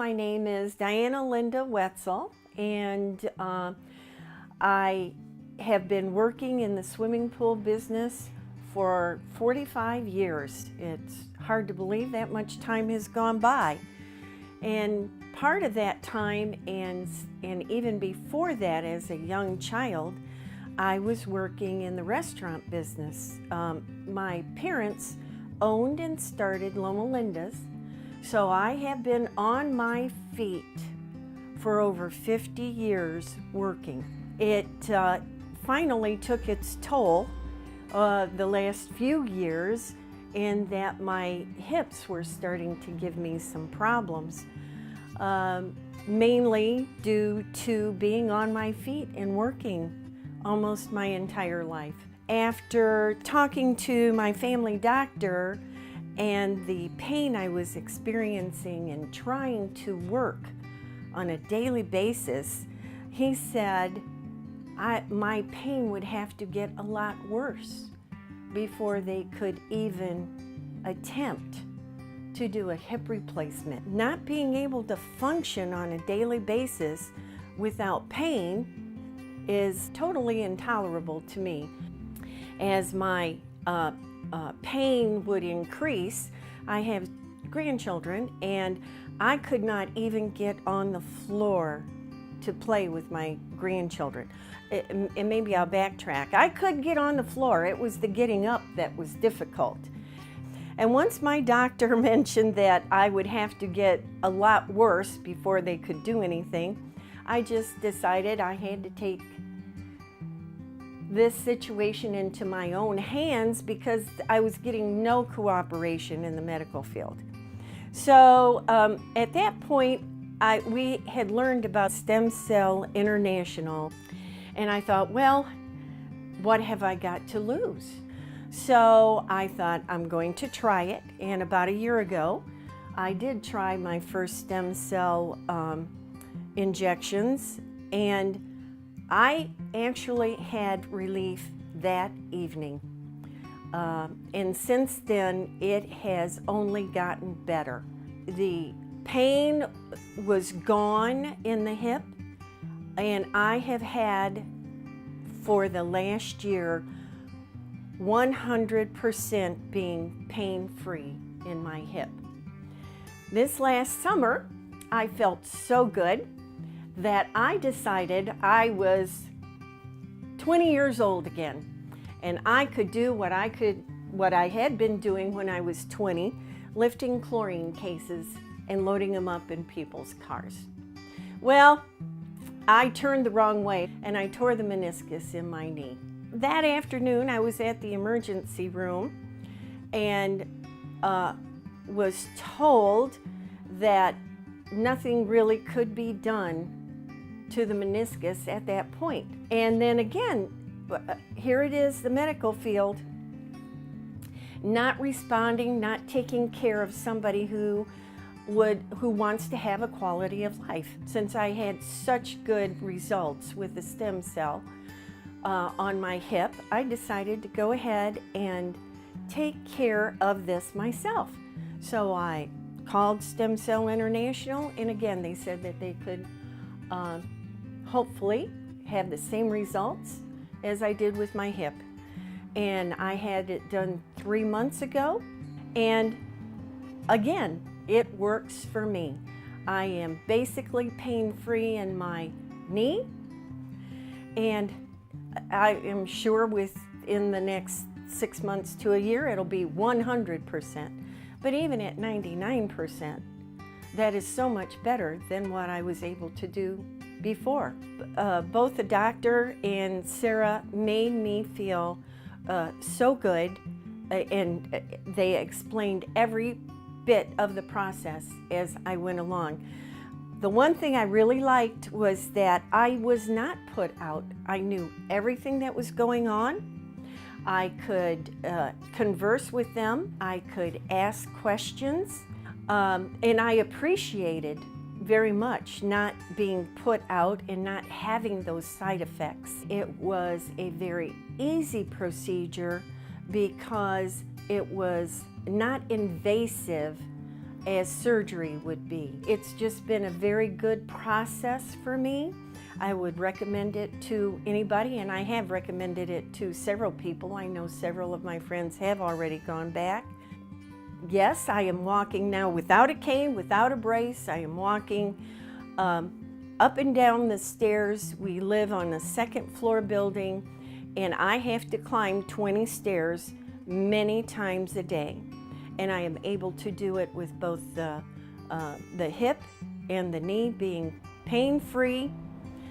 my name is Diana Linda Wetzel, and I have been working in the swimming pool business for 45 years. It's hard to believe that much time has gone by. And part of that time, and even before that as a young child, I was working in the restaurant business. My parents owned and started Loma Linda's, so I have been on my feet for over 50 years working. It finally took its toll the last few years in that my hips were starting to give me some problems, mainly due to being on my feet and working almost my entire life. After talking to my family doctor and the pain I was experiencing and trying to work on a daily basis, he said my pain would have to get a lot worse before they could even attempt to do a hip replacement. Not being able to function on a daily basis without pain is totally intolerable to me. As my pain would increase, I have grandchildren, and I could not even get on the floor to play with my grandchildren. And maybe I'll backtrack. I could get on the floor. It was the getting up that was difficult. And once my doctor mentioned that I would have to get a lot worse before they could do anything, I just decided I had to take this situation into my own hands because I was getting no cooperation in the medical field. So at that point, we had learned about Stem Cell International, and I thought, well, what have I got to lose? So I thought I'm going to try it, and about a year ago, I did try my first stem cell injections, and I actually had relief that evening. And since then, it has only gotten better. The pain was gone in the hip, and I have had, for the last year, 100% being pain-free in my hip. This last summer, I felt so good that I decided I was 20 years old again, and I could do what I had been doing when I was 20, lifting chlorine cases and loading them up in people's cars. Well, I turned the wrong way and I tore the meniscus in my knee. That afternoon, I was at the emergency room and was told that nothing really could be done to the meniscus at that point. And then again, here it is, the medical field, not responding, not taking care of somebody who wants to have a quality of life. Since I had such good results with the stem cell on my hip, I decided to go ahead and take care of this myself. So I called Stem Cell International, and again, they said that they could hopefully have the same results as I did with my hip. And I had it done 3 months ago, and again, it works for me. I am basically pain-free in my knee, and I am sure within the next 6 months to a year, it'll be 100%. But even at 99%, that is so much better than what I was able to do before. Both the doctor and Sarah made me feel so good, and they explained every bit of the process as I went along. The one thing I really liked was that I was not put out. I knew everything that was going on. I could converse with them. I could ask questions. And I appreciated very much not being put out and not having those side effects. It was a very easy procedure because it was not invasive as surgery would be. It's just been a very good process for me. I would recommend it to anybody, and I have recommended it to several people. I know several of my friends have already gone back. Yes, I am walking now without a cane, without a brace. I am walking up and down the stairs. We live on a second floor building, and I have to climb 20 stairs many times a day. And I am able to do it with both the hip and the knee being pain-free.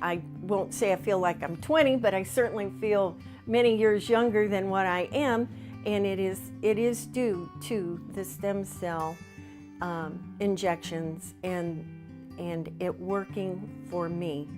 I won't say I feel like I'm 20, but I certainly feel many years younger than what I am, and it is due to the stem cell injections and it working for me.